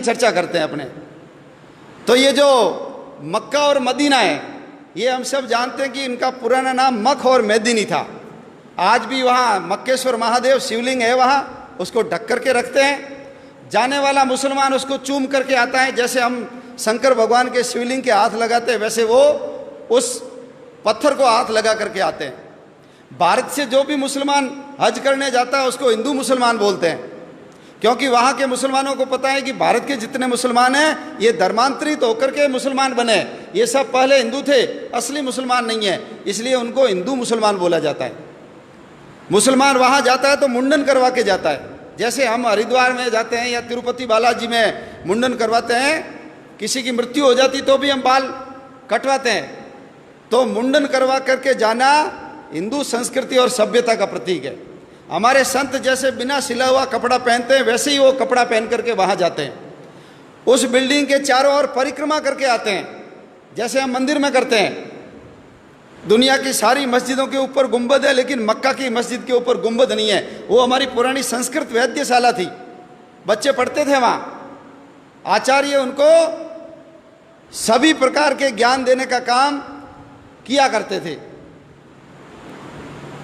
चर्चा करते हैं अपने। तो ये जो मक्का और मदीना है, ये हम सब जानते हैं कि इनका पुराना नाम मख और मेदिनी था। आज भी वहाँ मक्केश्वर महादेव शिवलिंग है, वहाँ उसको ढक करके रखते हैं। जाने वाला मुसलमान उसको चूम करके आता है, जैसे हम शंकर भगवान के शिवलिंग के हाथ लगाते हैं वैसे वो उस पत्थर को हाथ लगा करके आते हैं। भारत से जो भी मुसलमान हज करने जाता है उसको हिंदू मुसलमान बोलते हैं, क्योंकि वहाँ के मुसलमानों को पता है कि भारत के जितने मुसलमान हैं ये धर्मांतरित होकर के मुसलमान बने, ये सब पहले हिंदू थे, असली मुसलमान नहीं है, इसलिए उनको हिंदू मुसलमान बोला जाता है। मुसलमान वहाँ जाता है तो मुंडन करवा के जाता है, जैसे हम हरिद्वार में जाते हैं या तिरुपति बालाजी में मुंडन करवाते हैं, किसी की मृत्यु हो जाती तो भी हम बाल कटवाते हैं। तो मुंडन करवा करके जाना हिंदू संस्कृति और सभ्यता का प्रतीक है। हमारे संत जैसे बिना सिला हुआ कपड़ा पहनते हैं वैसे ही वो कपड़ा पहन करके वहाँ जाते हैं, उस बिल्डिंग के चारों ओर परिक्रमा करके आते हैं, जैसे हम मंदिर में करते हैं। दुनिया की सारी मस्जिदों के ऊपर गुंबद है, लेकिन मक्का की मस्जिद के ऊपर गुंबद नहीं है। वो हमारी पुरानी संस्कृत वैद्यशाला थी, बच्चे पढ़ते थे वहाँ। आचार्य उनको सभी प्रकार के ज्ञान देने का काम किया करते थे।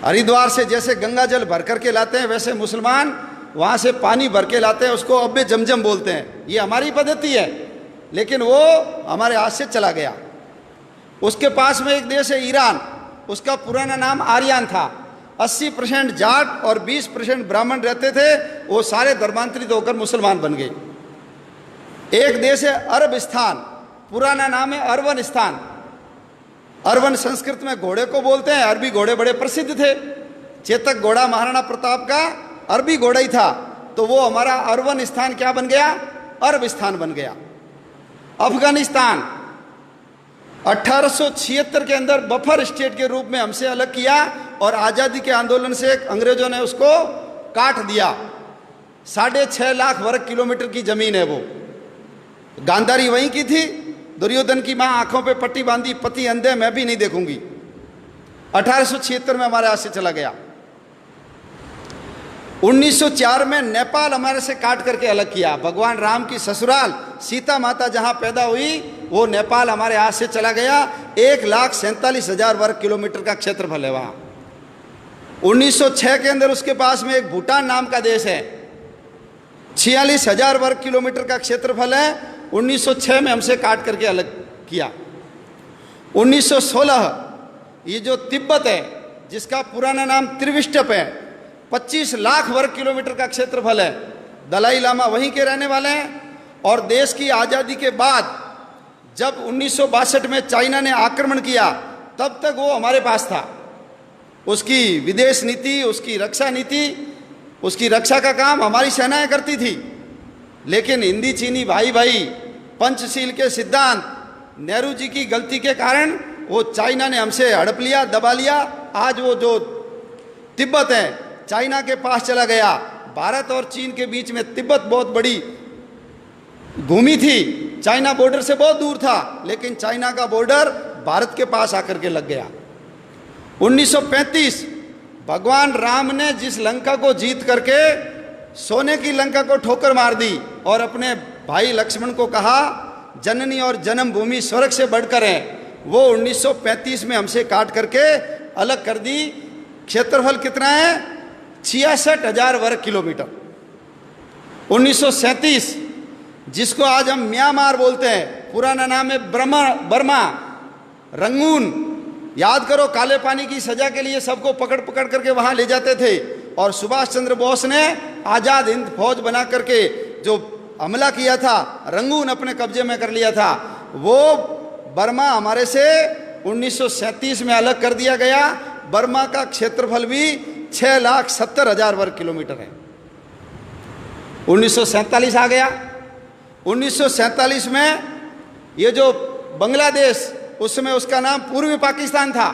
हरिद्वार से जैसे गंगा जल भर करके लाते हैं वैसे मुसलमान वहाँ से पानी भर के लाते हैं, उसको अब्बे जमजम बोलते हैं। ये हमारी पद्धति है, लेकिन वो हमारे हाथ से चला गया। उसके पास में एक देश है ईरान, उसका पुराना नाम आर्यन था। 80% जाट और 20% ब्राह्मण रहते थे, वो सारे धर्मांतरित होकर मुसलमान बन गए। एक देश है अरबस्तान, पुराना नाम है अरवनस्तान। अरवन संस्कृत में घोड़े को बोलते हैं, अरबी घोड़े बड़े प्रसिद्ध थे। चेतक घोड़ा महाराणा प्रताप का अरबी घोड़ा ही था, तो वो हमारा अरवनस्तान क्या बन गया, अरबस्तान बन गया। अफगानिस्तान 1876 के अंदर बफर स्टेट के रूप में हमसे अलग किया और आज़ादी के आंदोलन से अंग्रेजों ने उसको काट दिया। 6.5 लाख वर्ग किलोमीटर की जमीन है वो। गांधारी वहीं की थी, दुर्योधन की माँ आंखों पे पट्टी बांधी, पति अंधे, मैं भी नहीं देखूंगी। 1876 में हमारे हाथ से चला गया। 1904 में नेपाल हमारे से काट करके अलग किया। भगवान राम की ससुराल सीता माता जहां पैदा हुई वो नेपाल हमारे हाथ से चला गया। 1,47,000 वर्ग किलोमीटर का क्षेत्रफल है वहां। 1906 के अंदर उसके पास में एक भूटान नाम का देश है, 46,000 वर्ग किलोमीटर का क्षेत्रफल है। 1906 में हमसे काट करके अलग किया। 1916 ये जो तिब्बत है, जिसका पुराना नाम त्रिविष्टप है, 25 लाख वर्ग किलोमीटर का क्षेत्रफल है। दलाई लामा वहीं के रहने वाले हैं। और देश की आज़ादी के बाद जब 1962 में चाइना ने आक्रमण किया, तब तक वो हमारे पास था। उसकी विदेश नीति, उसकी रक्षा नीति, उसकी रक्षा का काम हमारी सेनाएं करती थी। लेकिन हिंदी चीनी भाई भाई पंचशील के सिद्धांत, नेहरू जी की गलती के कारण वो चाइना ने हमसे हड़प लिया, दबा लिया। आज वो जो तिब्बत है चाइना के पास चला गया। भारत और चीन के बीच में तिब्बत बहुत बड़ी भूमि थी, चाइना बॉर्डर से बहुत दूर था, लेकिन चाइना का बॉर्डर भारत के पास आकर के लग गया। 1935 भगवान राम ने जिस लंका को जीत करके सोने की लंका को ठोकर मार दी और अपने भाई लक्ष्मण को कहा जननी और जन्मभूमि स्वर्ग से बढ़कर है, वो 1935 में हमसे काट करके अलग कर दी। क्षेत्रफल कितना है, 66,000 वर्ग किलोमीटर। 1937 जिसको आज हम म्यांमार बोलते हैं, पुराना नाम है बर्मा, रंगून। याद करो, काले पानी की सजा के लिए सबको पकड़ पकड़ करके वहां ले जाते थे और सुभाष चंद्र बोस ने आजाद हिंद फौज बना करके जो हमला किया था, रंगून अपने कब्जे में कर लिया था। वो बर्मा हमारे से 1937 में अलग कर दिया गया। बर्मा का क्षेत्रफल भी 6,70,000 वर्ग किलोमीटर है। 1947 आ गया। 1947 में ये जो बांग्लादेश, उस समय उसका नाम पूर्वी पाकिस्तान था,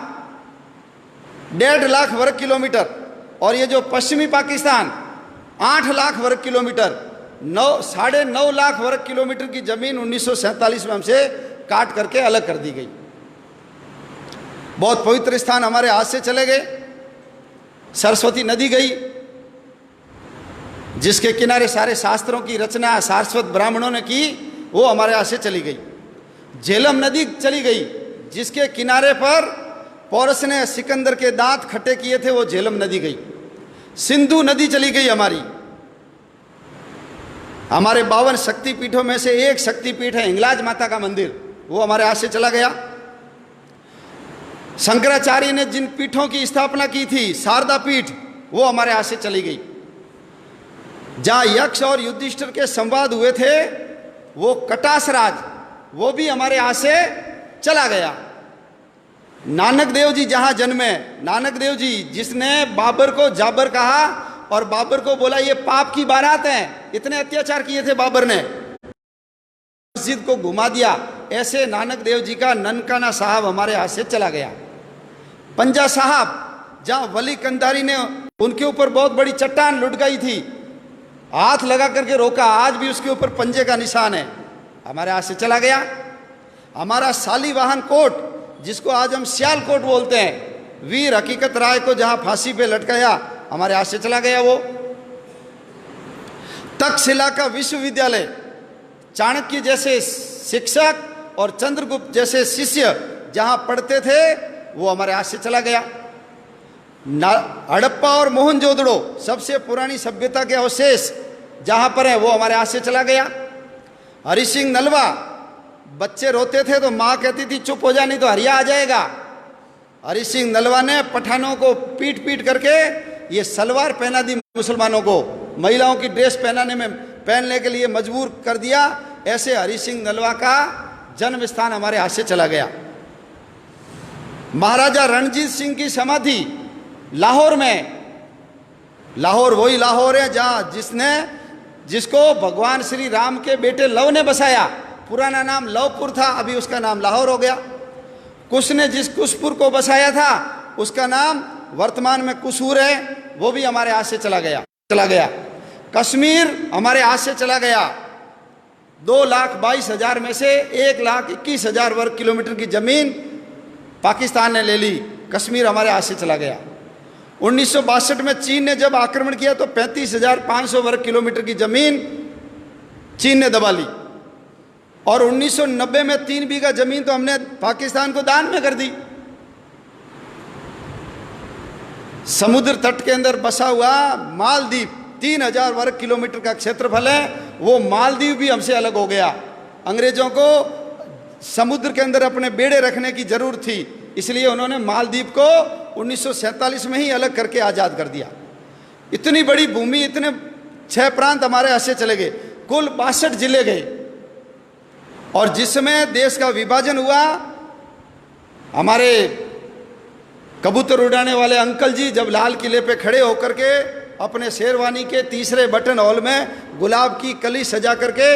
1.5 लाख वर्ग किलोमीटर। और ये जो पश्चिमी पाकिस्तान 8 लाख वर्ग किलोमीटर, 9.5 लाख वर्ग किलोमीटर की जमीन 1947 में हमसे काट करके अलग कर दी गई। बहुत पवित्र स्थान हमारे हाथ से चले गए। सरस्वती नदी गई, जिसके किनारे सारे शास्त्रों की रचना सारस्वत ब्राह्मणों ने की, वो हमारे यहाँ से चली गई। झेलम नदी चली गई, जिसके किनारे पर पौरस ने सिकंदर के दांत खट्टे किए थे, वो झेलम नदी गई। सिंधु नदी चली गई हमारी। हमारे 52 शक्तिपीठों में से एक शक्तिपीठ है हिंगलाज माता का मंदिर, वो हमारे हाथ से चला गया। शंकराचार्य ने जिन पीठों की स्थापना की थी, शारदा पीठ, वो हमारे हाथ से चली गई। जहां यक्ष और युधिष्ठिर के संवाद हुए थे, वो कटासराज, वो भी हमारे हाथ से चला गया। नानक देव जी जहां जन्मे, नानक देव जी जिसने बाबर को जाबर कहा और बाबर को बोला ये पाप की बारात है, इतने अत्याचार किए थे बाबर ने, मस्जिद को घुमा दिया, ऐसे नानक देव जी का ननकाना साहब हमारे हाथ से चला गया। पंजा साहब, जहां वली कंधारी ने उनके ऊपर बहुत बड़ी चट्टान लुढ़काई थी, हाथ लगा करके रोका, आज भी उसके ऊपर पंजे का निशान है, हमारे हाथ से चला गया। हमारा शालीवाहन कोट, जिसको आज हम सियालकोट बोलते हैं, वीर हकीकत राय को जहां फांसी पे लटकाया, हमारे हाथ से चला गया वो। तक्षशिला का विश्वविद्यालय, चाणक्य जैसे शिक्षक और चंद्रगुप्त जैसे शिष्य जहां पढ़ते थे, वो हमारे हाथ से चला गया। हड़प्पा और मोहनजोदड़ो, सबसे पुरानी सभ्यता के अवशेष जहां पर है, वो हमारे हाथ से चला गया। हरि सिंह नलवा, बच्चे रोते थे तो माँ कहती थी चुप हो जा नहीं तो हरिया आ जाएगा। हरि सिंह नलवा ने पठानों को पीट पीट करके ये सलवार पहना दी, मुसलमानों को महिलाओं की ड्रेस पहनने के लिए मजबूर कर दिया। ऐसे हरि सिंह नलवा का जन्म स्थान हमारे हाथ से चला गया। महाराजा रणजीत सिंह की समाधि लाहौर में, लाहौर वही लाहौर है जहाँ जिसको भगवान श्री राम के बेटे लव ने बसाया। पुराना नाम लवपुर था, अभी उसका नाम लाहौर हो गया। कुश ने जिस कुशपुर को बसाया था, उसका नाम वर्तमान में कुसूर है, वो भी हमारे हाथ से चला गया। कश्मीर हमारे हाथ से चला गया। 2,22,000 में से 1,21,000 वर्ग किलोमीटर की जमीन पाकिस्तान ने ले ली, कश्मीर हमारे हाथ से चला गया। 1962 में चीन ने जब आक्रमण किया तो 35,500 वर्ग किलोमीटर की जमीन चीन ने दबा ली। और 1990 में 3 बीघा जमीन तो हमने पाकिस्तान को दान में कर दी। समुद्र तट के अंदर बसा हुआ मालदीव 3,000 वर्ग किलोमीटर का क्षेत्रफल है, वो मालदीव भी हमसे अलग हो गया। अंग्रेजों को समुद्र के अंदर अपने बेड़े रखने की जरूरत थी, इसलिए उन्होंने मालदीव को 1947 में ही अलग करके आज़ाद कर दिया। इतनी बड़ी भूमि, इतने 6 प्रांत हमारे हाथ से चले गए, कुल 62 जिले गए। और जिस समय देश का विभाजन हुआ, हमारे कबूतर उड़ाने वाले अंकल जी जब लाल किले पे खड़े होकर के अपने शेरवानी के तीसरे बटन हॉल में गुलाब की कली सजा करके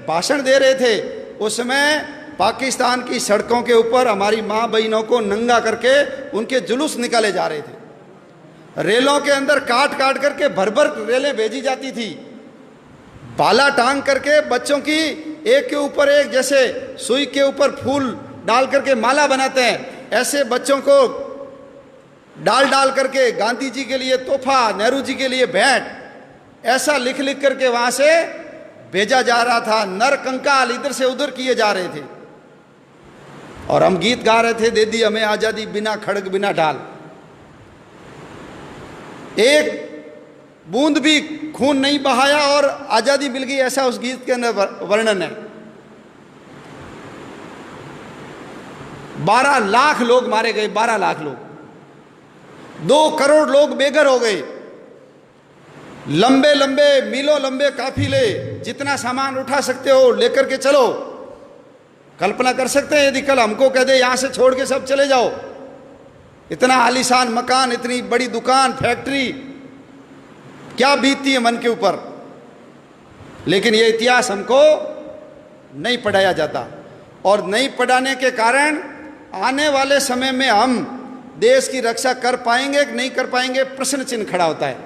भाषण दे रहे थे, उस समय पाकिस्तान की सड़कों के ऊपर हमारी माँ बहनों को नंगा करके उनके जुलूस निकाले जा रहे थे। रेलों के अंदर काट काट करके भर भर रेलें भेजी जाती थी। बाला टांग करके बच्चों की एक के ऊपर एक, जैसे सुई के ऊपर फूल डाल करके माला बनाते हैं, ऐसे बच्चों को डाल डाल करके गांधी जी के लिए तोहफा, नेहरू जी के लिए भेंट, ऐसा लिख लिख करके वहां से भेजा जा रहा था। नर कंकाल इधर से उधर किए जा रहे थे और हम गीत गा रहे थे, दे दी हमें आजादी बिना खड़ग बिना ढाल। एक बूंद भी खून नहीं बहाया और आजादी मिल गई, ऐसा उस गीत के अंदर वर्णन है। 12 लाख लोग मारे गए, 12 लाख लोग, 2 करोड़ लोग बेघर हो गए। लंबे लंबे मीलों लंबे काफिले, जितना सामान उठा सकते हो लेकर के चलो। कल्पना कर सकते हैं यदि कल हमको कह दे यहां से छोड़ के सब चले जाओ, इतना आलीशान मकान, इतनी बड़ी दुकान, फैक्ट्री, क्या बीतती है मन के ऊपर। लेकिन ये इतिहास हमको नहीं पढ़ाया जाता, और नहीं पढ़ाने के कारण आने वाले समय में हम देश की रक्षा कर पाएंगे कि नहीं कर पाएंगे, प्रश्न चिन्ह खड़ा होता है।